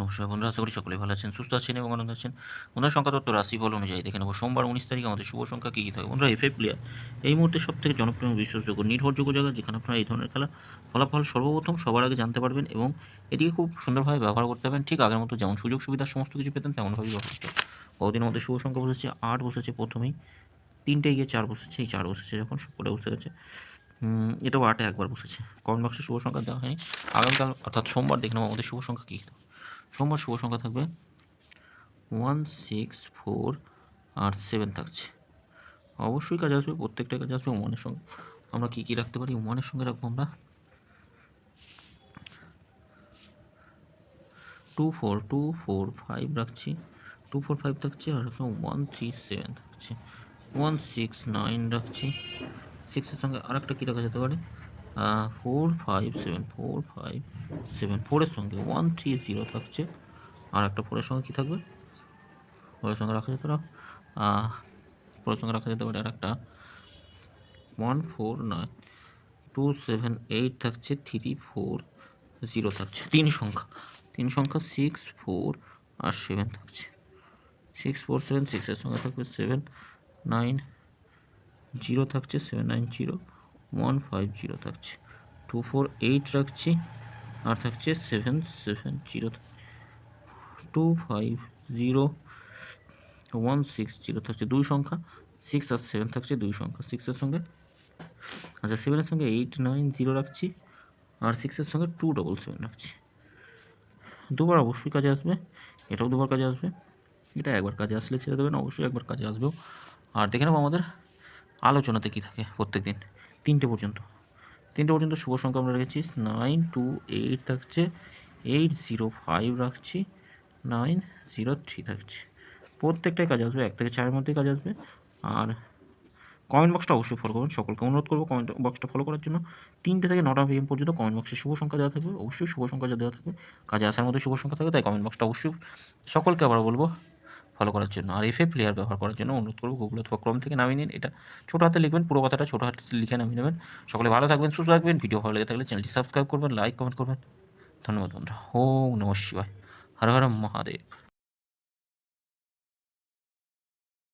নমস্কার বন্ধুরা, আশা করি সকলেই ভালো আছেন, সুস্থ আছেন এবং আনন্দ আছেন। বন্ধুরা, সংখ্যাতত্ত্ব রাশিফল অনুযায়ী দেখে নেব সোমবার 19 তারিখ আমাদের শুভ সংখ্যা কী কী থাকে। বন্ধুরা, এফএ প্লেয়ার এই মুহূর্তে সবথেকে জনপ্রিয়, বিশ্বাসযোগ্য, নির্ভরযোগ্য জায়গা যেখানে আপনারা এই ধরনের খেলা ফলাফল সর্বপ্রথম সবার আগে জানতে পারবেন এবং এটিকে খুব সুন্দরভাবে ব্যবহার করতে পারবেন। ঠিক আগের মতো যেমন সুযোগ সুবিধার সমস্ত কিছু পেতেন তেমনভাবেই ব্যবহার করতে হবে। বহুদিনের মধ্যে শুভ সংখ্যা বসেছে 8, বসেছে প্রথমেই 3টে গিয়ে 4 বসেছে, এই 4 বসেছে যখন সবকটা বসে গেছে। এটাও 8-এ একবার বসেছে। কমেন্ট বক্সে শুভ সংখ্যা দেওয়া হয়নি। আগামীকাল অর্থাৎ সোমবার দেখে নেব আমাদের শুভ সংখ্যা কী। সোমবার শুভ সংখ্যা থাকবে 1, 6, 4 আর 7 থাকছে। অবশ্যই কাজে আসবে, প্রত্যেকটা কাজে আসবে। ওমানের সঙ্গে আমরা কী কী রাখতে পারি? ওমানের সঙ্গে রাখবো আমরা 2, 4, 2, 4, 5 রাখছি। 2, 4, 5 থাকছে আর 1, 3, 7 থাকছে। 1, 6, 9 রাখছি। 6 এর সঙ্গে আরেকটা কী রাখা যেতে পারে? 4, 5, 7, 4, 5, 7, 4 এর সঙ্গে 1, 3, 0 থাকছে। আর একটা 4 এর সঙ্গে কী থাকবে? 4 এর সঙ্গে রাখা যেতে পারে 4 এর সঙ্গে রাখা যেতে পারে আরেকটা 1, 4, 9, 2, 7, 8 থাকছে। 3, 4, 0 থাকছে। 3 সংখ্যা 6, 4 আর 7 থাকছে। 6, 4, 7, 6 এর সঙ্গে থাকবে 7, 9, 0 থাকছে। 7, 9, 0, 1, 5, 0 থাকছে। 2, 4, 8 রাখছি আর থাকছে 7, 7, 0, 2, 5, 0, 1, 6, 0 থাকছে। 2 সংখ্যা 6 আর 7 থাকছে। 2 সংখ্যা 6 এর সঙ্গে, আচ্ছা 7 এর সঙ্গে 8, 9, 0 রাখছি আর 6 এর সঙ্গে 2, 7, 7 রাখছি। দুবার অবশ্যই কাজে আসবে, এটাও দুবার কাজে আসবে। এটা একবার কাজে আসলে ছেড়ে দেবেন, অবশ্যই একবার কাজে আসবেও। আর দেখে নেবো আমাদের আলোচনাতে কী থাকে প্রত্যেক দিন। 3টে পর্যন্ত শুভ সংখ্যা আমরা রেখেছি 9, 2, 8 থাকছে। 8, 0, 5 রাখছি। 9, 0, 3 থাকছে। প্রত্যেকটাই কাজে আসবে, 1 থেকে 4 এর মধ্যেই কাজে আসবে। আর কমেন্ট বক্সটা অবশ্যই ফলো করবেন। সকলকে অনুরোধ করবো কমেন্ট বক্সটা ফলো করার জন্য। 3টে থেকে 9টা PM পর্যন্ত কমেন্ট বক্সে শুভ সংখ্যা দেওয়া থাকবে। অবশ্যই শুভ সংখ্যা দেওয়া থাকবে, কাজে আসার মধ্যে শুভ সংখ্যা থাকবে। তাই কমেন্ট বক্সটা অবশ্যই সকলকে আবার বলবো ফলো করার জন্য। আর এফএ প্লেয়ার ব্যবহার করার জন্য অনুরোধ করবো গুগল অথবা ক্রোম থেকে নামিয়ে নিন। এটা ছোটো হাতে লিখবেন, পুরো কথাটা ছোটো হাতে লিখে নামিয়ে নেবেন। সকলে ভালো থাকবেন, সুস্থ থাকবেন। ভিডিও ভালো লেগে থাকলে চ্যানেলটি সাবস্ক্রাইব করবেন, লাইক কমেন্ট করবেন। ধন্যবাদ বন্ধুরা। ওম নমঃ শিবায়। হর হর মহাদেব।